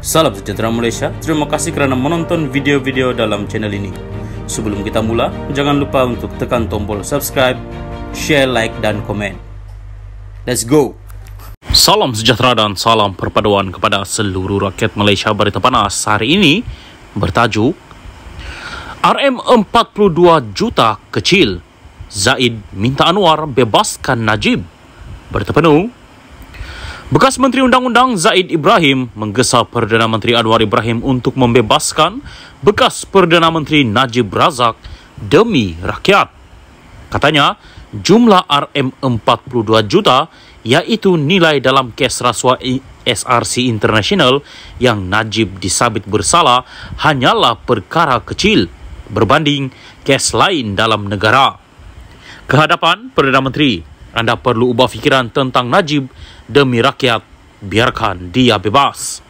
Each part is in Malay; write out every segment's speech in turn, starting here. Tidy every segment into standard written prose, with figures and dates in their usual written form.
Salam sejahtera Malaysia, terima kasih kerana menonton video-video dalam channel ini. Sebelum kita mula, jangan lupa untuk tekan tombol subscribe, share, like dan komen. Let's go! Salam sejahtera dan salam perpaduan kepada seluruh rakyat Malaysia. Berita panas hari ini bertajuk RM42 juta kecil, Zaid minta Anwar bebaskan Najib. Berita penuh. Bekas Menteri Undang-Undang Zaid Ibrahim menggesa Perdana Menteri Anwar Ibrahim untuk membebaskan bekas Perdana Menteri Najib Razak demi rakyat. Katanya, jumlah RM42 juta iaitu nilai dalam kes rasuah SRC International yang Najib disabit bersalah hanyalah perkara kecil berbanding kes lain dalam negara. Kehadapan Perdana Menteri, anda perlu ubah fikiran tentang Najib demi rakyat, biarkan dia bebas.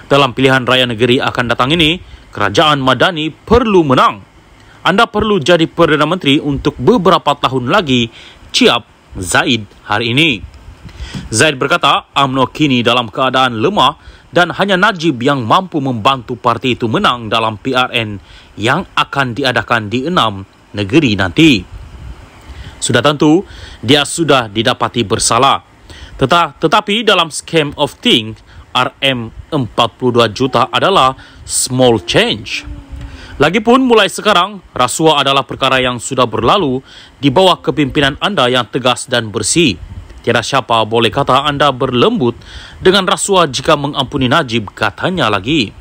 Dalam pilihan raya negeri akan datang ini, kerajaan Madani perlu menang. Anda perlu jadi Perdana Menteri untuk beberapa tahun lagi, ciap Zaid hari ini. Zaid berkata, UMNO kini dalam keadaan lemah dan hanya Najib yang mampu membantu parti itu menang dalam PRN yang akan diadakan di 6 negeri nanti. Sudah tentu, dia sudah didapati bersalah. Tetapi dalam scheme of things, RM42 juta adalah small change. Lagipun mulai sekarang, rasuah adalah perkara yang sudah berlalu di bawah kepimpinan anda yang tegas dan bersih. Tiada siapa boleh kata anda berlembut dengan rasuah jika mengampuni Najib, katanya lagi.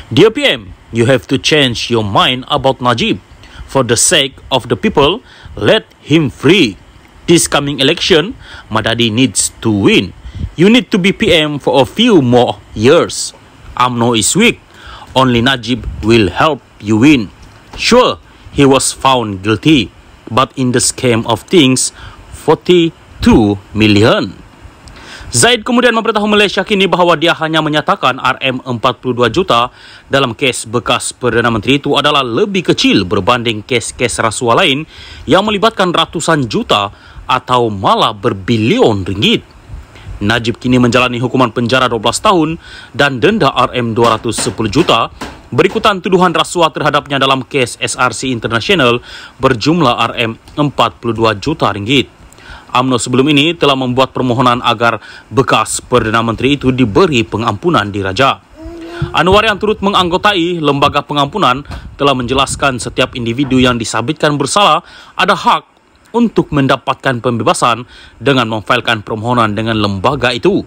Dear PM, you have to change your mind about Najib. For the sake of the people, let him free. This coming election, Madani needs to win. You need to be PM for a few more years. UMNO is weak. Only Najib will help you win. Sure, he was found guilty, but in the scheme of things, 42 million. Zaid kemudian memberitahu Malaysia kini bahawa dia hanya menyatakan RM42 juta dalam kes bekas Perdana Menteri itu adalah lebih kecil berbanding kes-kes rasuah lain yang melibatkan ratusan juta atau malah berbilion ringgit. Najib kini menjalani hukuman penjara 12 tahun dan denda RM210 juta berikutan tuduhan rasuah terhadapnya dalam kes SRC International berjumlah RM42 juta ringgit. UMNO sebelum ini telah membuat permohonan agar bekas Perdana Menteri itu diberi pengampunan diraja. Anwar yang turut menganggotai lembaga pengampunan telah menjelaskan setiap individu yang disabitkan bersalah ada hak untuk mendapatkan pembebasan dengan memfailkan permohonan dengan lembaga itu.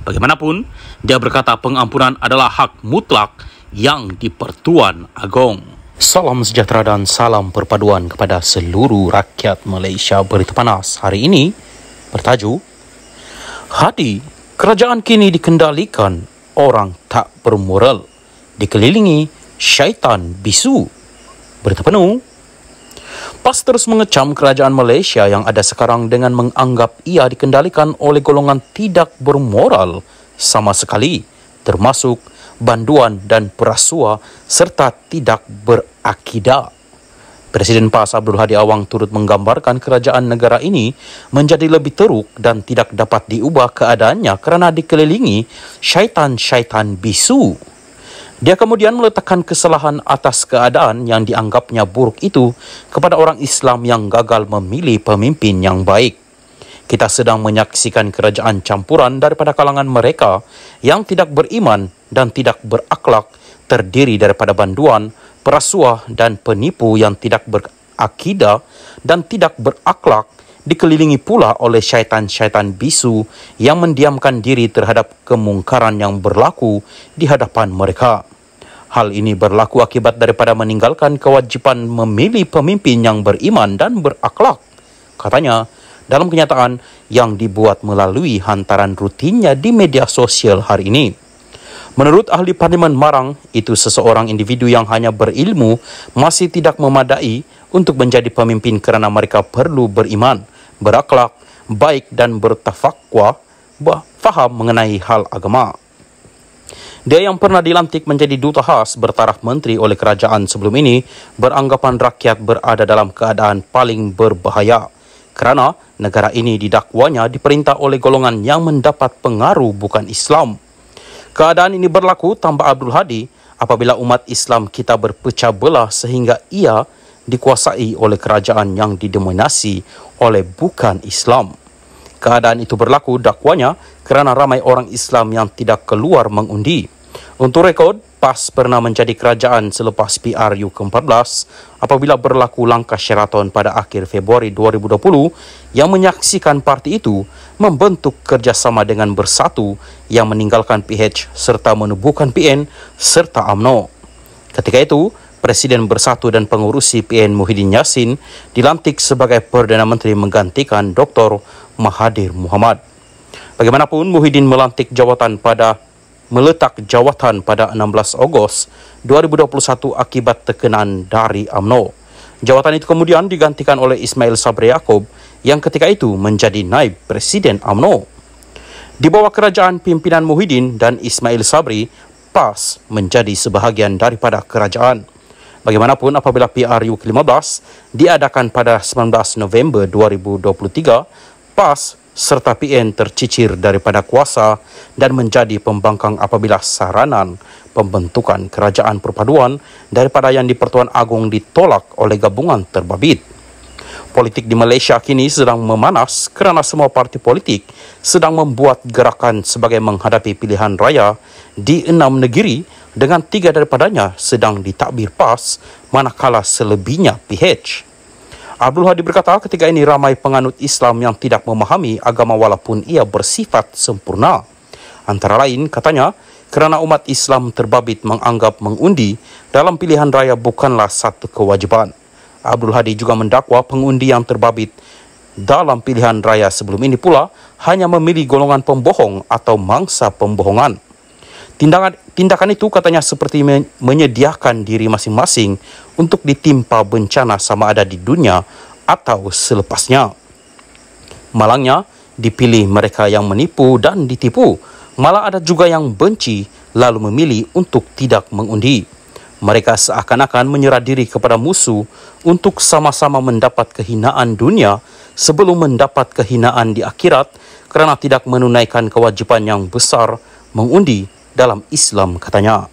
Bagaimanapun, dia berkata pengampunan adalah hak mutlak yang di-Pertuan Agong. Salam sejahtera dan salam perpaduan kepada seluruh rakyat Malaysia. Berita panas hari ini bertajuk Hadi, kerajaan kini dikendalikan orang tak bermoral, dikelilingi syaitan bisu. Berita penuh. PAS terus mengecam kerajaan Malaysia yang ada sekarang dengan menganggap ia dikendalikan oleh golongan tidak bermoral sama sekali, termasuk banduan dan perasuah serta tidak berakidah. Presiden PAS Abdul Hadi Awang turut menggambarkan kerajaan negara ini menjadi lebih teruk dan tidak dapat diubah keadaannya kerana dikelilingi syaitan-syaitan bisu. Dia kemudian meletakkan kesalahan atas keadaan yang dianggapnya buruk itu kepada orang Islam yang gagal memilih pemimpin yang baik. Kita sedang menyaksikan kerajaan campuran daripada kalangan mereka yang tidak beriman dan tidak berakhlak, terdiri daripada banduan, perasuah dan penipu yang tidak berakidah dan tidak berakhlak, dikelilingi pula oleh syaitan-syaitan bisu yang mendiamkan diri terhadap kemungkaran yang berlaku di hadapan mereka. Hal ini berlaku akibat daripada meninggalkan kewajipan memilih pemimpin yang beriman dan berakhlak, katanya dalam kenyataan yang dibuat melalui hantaran rutinnya di media sosial hari ini. Menurut ahli Parlimen Marang, itu seseorang individu yang hanya berilmu masih tidak memadai untuk menjadi pemimpin kerana mereka perlu beriman, berakhlak, baik dan bertafakwa, faham mengenai hal agama. Dia yang pernah dilantik menjadi duta khas bertaraf menteri oleh kerajaan sebelum ini beranggapan rakyat berada dalam keadaan paling berbahaya kerana negara ini didakwanya diperintah oleh golongan yang mendapat pengaruh bukan Islam. Keadaan ini berlaku, tambah Abdul Hadi, apabila umat Islam kita berpecah belah sehingga ia dikuasai oleh kerajaan yang didominasi oleh bukan Islam. Keadaan itu berlaku, dakwanya, kerana ramai orang Islam yang tidak keluar mengundi. Untuk rekod, PAS pernah menjadi kerajaan selepas PRU ke-14 apabila berlaku langkah Sheraton pada akhir Februari 2020 yang menyaksikan parti itu membentuk kerjasama dengan Bersatu yang meninggalkan PH serta menubuhkan PN serta UMNO. Ketika itu, Presiden Bersatu dan pengurusi PN Muhyiddin Yassin dilantik sebagai Perdana Menteri menggantikan Dr. Mahathir Mohamad. Bagaimanapun, Muhyiddin meletak jawatan pada 16 Ogos 2021 akibat tekanan dari UMNO. Jawatan itu kemudian digantikan oleh Ismail Sabri Yaakob yang ketika itu menjadi naib Presiden UMNO. Di bawah kerajaan pimpinan Muhyiddin dan Ismail Sabri, PAS menjadi sebahagian daripada kerajaan. Bagaimanapun, apabila PRU ke-15 diadakan pada 19 November 2023, PAS serta PN tercicir daripada kuasa dan menjadi pembangkang apabila saranan pembentukan kerajaan perpaduan daripada yang di-Pertuan Agong ditolak oleh gabungan terbabit. Politik di Malaysia kini sedang memanas kerana semua parti politik sedang membuat gerakan sebagai menghadapi pilihan raya di 6 negeri dengan 3 daripadanya sedang ditakbir PAS manakala selebihnya PH. Abdul Hadi berkata ketika ini ramai penganut Islam yang tidak memahami agama walaupun ia bersifat sempurna. Antara lain, katanya, kerana umat Islam terbabit menganggap mengundi dalam pilihan raya bukanlah satu kewajiban. Abdul Hadi juga mendakwa pengundi yang terbabit dalam pilihan raya sebelum ini pula hanya memilih golongan pembohong atau mangsa pembohongan. Tindakan itu katanya seperti menyediakan diri masing-masing untuk ditimpa bencana sama ada di dunia atau selepasnya. Malangnya, dipilih mereka yang menipu dan ditipu. Malah ada juga yang benci lalu memilih untuk tidak mengundi. Mereka seakan-akan menyerah diri kepada musuh untuk sama-sama mendapat kehinaan dunia sebelum mendapat kehinaan di akhirat kerana tidak menunaikan kewajipan yang besar mengundi dalam Islam, katanya.